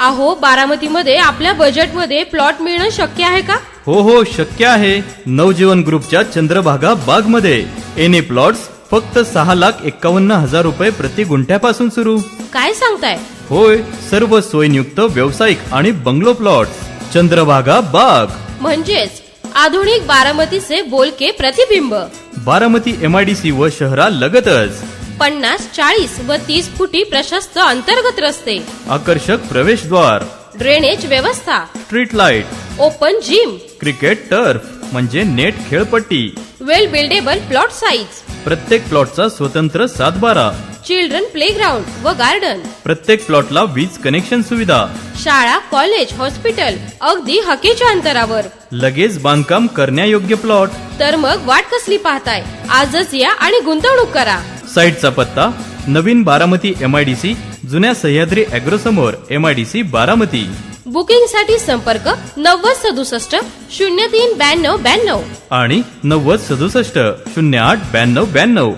अहो, बारामतीमध्ये आपल्या बजेटमध्ये प्लॉट मिळणं शक्य आहे का? हो शक्य आहे. नवजीवन ग्रुपच्या चंद्रभागा बाग मध्ये एनी प्लॉट्स फक्त 6,51,000 रुपये प्रति गुंठ्यापासून सुरू. काय सांगताय? होय, सर्व सोयीयुक्त व्यावसायिक आणि बंगलो प्लॉट्स. चंद्रभागा बाग म्हणजेच आधुनिक बारामतीचे बोलके प्रतिबिंब. बारामती MIDC व शहरा लगतच 50, 40 व 30 फुटी प्रशस्त अंतर्गत रस्ते, आकर्षक प्रवेशद्वार, ड्रेनेज व्यवस्था, street light, open gym, cricket turf म्हणजे नेट खेळपट्टी, वेल बिल्डेबल प्लॉट साईज, प्रत्येक प्लॉटचा स्वतंत्र 7-12, चिल्ड्रन प्लेग्राऊंड व गार्डन, प्रत्येक प्लॉटला वीज कनेक्शन सुविधा, शाळा, कॉलेज, हॉस्पिटल अगदी हकेच्या अंतरावर. लगेच बांधकाम करण्यायोग्य प्लॉट. तर मग वाट कसली पाहताय? आजच या आणि गुंतवणूक करा. साईटचा पत्ता नवीन बारामती MIDC, जुन्या सह्याद्री अॅग्रो समोर, MIDC बारामती. बुकिंग साठी संपर्क 9067 03 92 92 आणि 9067 08 92 92.